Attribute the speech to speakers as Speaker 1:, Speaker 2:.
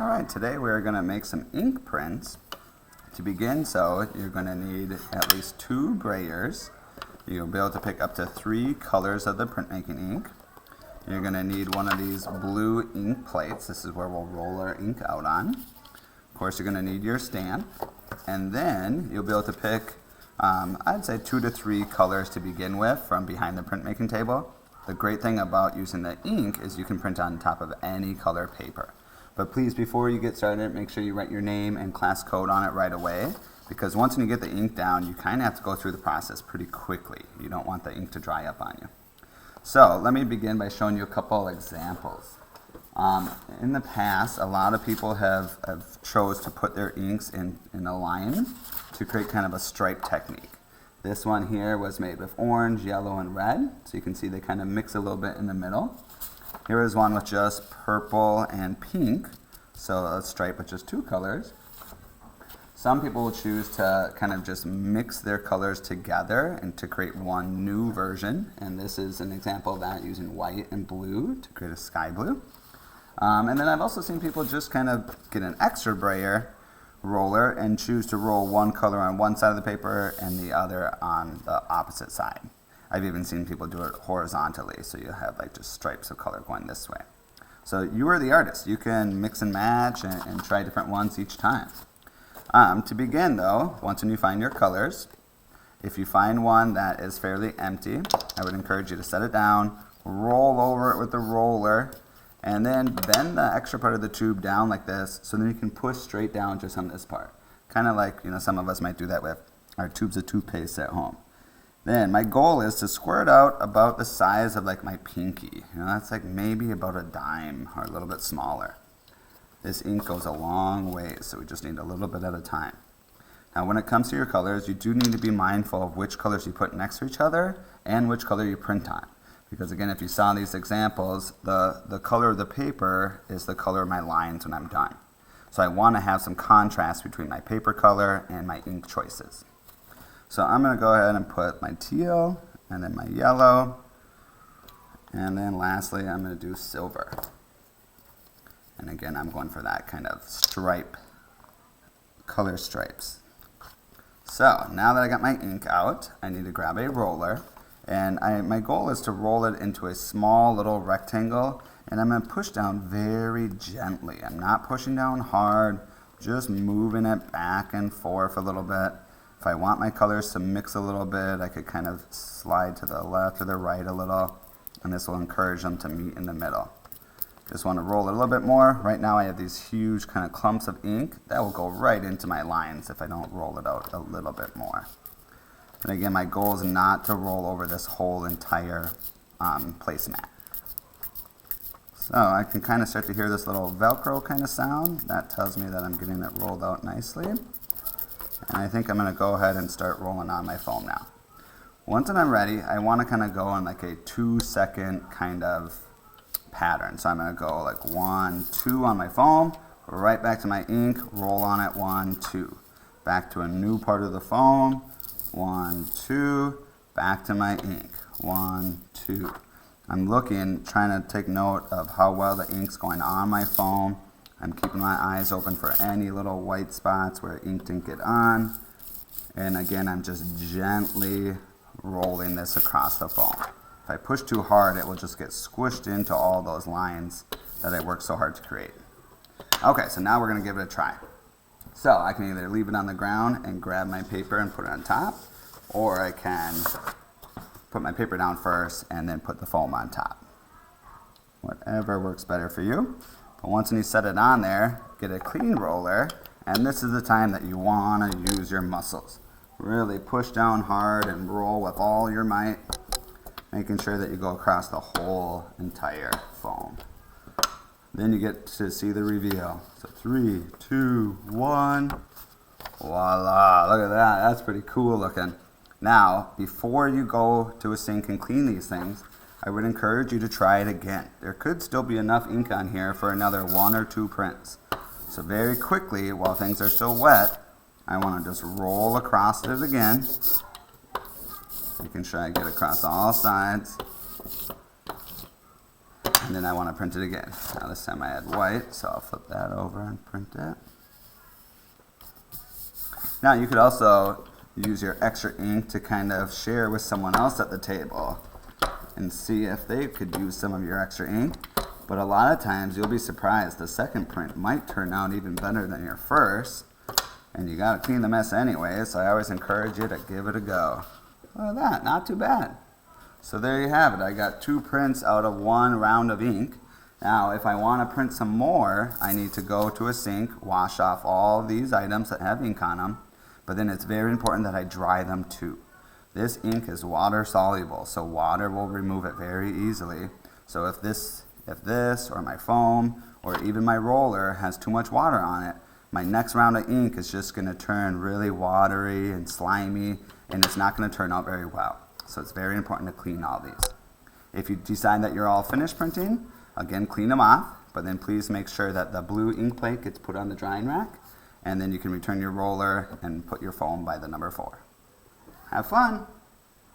Speaker 1: Alright, today we're going to make some ink prints. To begin, so you're going to need at least 2 brayers. You'll be able to pick up to 3 colors of the printmaking ink. You're going to need one of these blue ink plates. This is where we'll roll our ink out on. Of course, you're going to need your stamp. And then you'll be able to pick, I'd say 2 to 3 colors to begin with from behind the printmaking table. The great thing about using the ink is you can print on top of any color paper. But please, before you get started, make sure you write your name and class code on it right away, because once you get the ink down, you kind of have to go through the process pretty quickly. You don't want the ink to dry up on you. So let me begin by showing you a couple examples. In the past, a lot of people have chose to put their inks in a line to create kind of a stripe technique. This one here was made with orange, yellow, and red, so you can see they kind of mix a little bit in the middle. Here is one with just purple and pink, so a stripe with just 2 colors. Some people will choose to kind of just mix their colors together and to create one new version, and this is an example of that using white and blue to create a sky blue. And then I've also seen people just kind of get an extra brayer roller and choose to roll one color on one side of the paper and the other on the opposite side. I've even seen people do it horizontally, so you have like just stripes of color going this way. So you are the artist. You can mix and match and try different ones each time. To begin though, once you find your colors, if you find one that is fairly empty, I would encourage you to set it down, roll over it with the roller, and then bend the extra part of the tube down like this, so then you can push straight down just on this part. Kind of like, some of us might do that with our tubes of toothpaste at home. Then my goal is to squirt out about the size of like my pinky. That's like maybe about a dime or a little bit smaller. This ink goes a long way, so we just need a little bit at a time. Now when it comes to your colors, you do need to be mindful of which colors you put next to each other and which color you print on. Because again, if you saw these examples, the color of the paper is the color of my lines when I'm done. So I want to have some contrast between my paper color and my ink choices. So I'm going to go ahead and put my teal, and then my yellow, and then lastly I'm going to do silver. And again, I'm going for that kind of stripe, color stripes. So now that I got my ink out, I need to grab a roller, and my goal is to roll it into a small little rectangle, and I'm going to push down very gently. I'm not pushing down hard, just moving it back and forth a little bit. If I want my colors to mix a little bit, I could kind of slide to the left or the right a little, and this will encourage them to meet in the middle. Just want to roll it a little bit more. Right now I have these huge kind of clumps of ink that will go right into my lines if I don't roll it out a little bit more. And again, my goal is not to roll over this whole entire placemat. So I can kind of start to hear this little Velcro kind of sound. That tells me that I'm getting it rolled out nicely. And I think I'm going to go ahead and start rolling on my foam now. Once I'm ready, I want to kind of go on like a 2-second kind of pattern. So I'm going to go like 1, 2 on my foam, right back to my ink, roll on it, 1, 2. Back to a new part of the foam, 1, 2, back to my ink, 1, 2. I'm looking, trying to take note of how well the ink's going on my foam. I'm keeping my eyes open for any little white spots where ink didn't get on. And again, I'm just gently rolling this across the foam. If I push too hard, it will just get squished into all those lines that I worked so hard to create. Okay, so now we're going to give it a try. So I can either leave it on the ground and grab my paper and put it on top, or I can put my paper down first and then put the foam on top. Whatever works better for you. But once you set it on there, get a clean roller, and this is the time that you want to use your muscles. Really push down hard and roll with all your might, making sure that you go across the whole entire foam. Then you get to see the reveal. So 3, 2, 1, voila, look at that, that's pretty cool looking. Now, before you go to a sink and clean these things, I would encourage you to try it again. There could still be enough ink on here for another 1 or 2 prints. So very quickly, while things are still wet, I want to just roll across it again. Making sure I get across all sides. And then I want to print it again. Now this time I had white, so I'll flip that over and print it. Now you could also use your extra ink to kind of share with someone else at the table and see if they could use some of your extra ink. But a lot of times you'll be surprised, the second print might turn out even better than your first, and you gotta clean the mess anyway, so I always encourage you to give it a go. Look at that, not too bad. So there you have it. I got 2 prints out of 1 round of ink. Now if I want to print some more, I need to go to a sink, wash off all these items that have ink on them, but then it's very important that I dry them too. This ink is water soluble, so water will remove it very easily. So if this or my foam or even my roller has too much water on it, my next round of ink is just going to turn really watery and slimy, and it's not going to turn out very well. So it's very important to clean all these. If you decide that you're all finished printing, again, clean them off, but then please make sure that the blue ink plate gets put on the drying rack, and then you can return your roller and put your foam by the number 4. Have fun!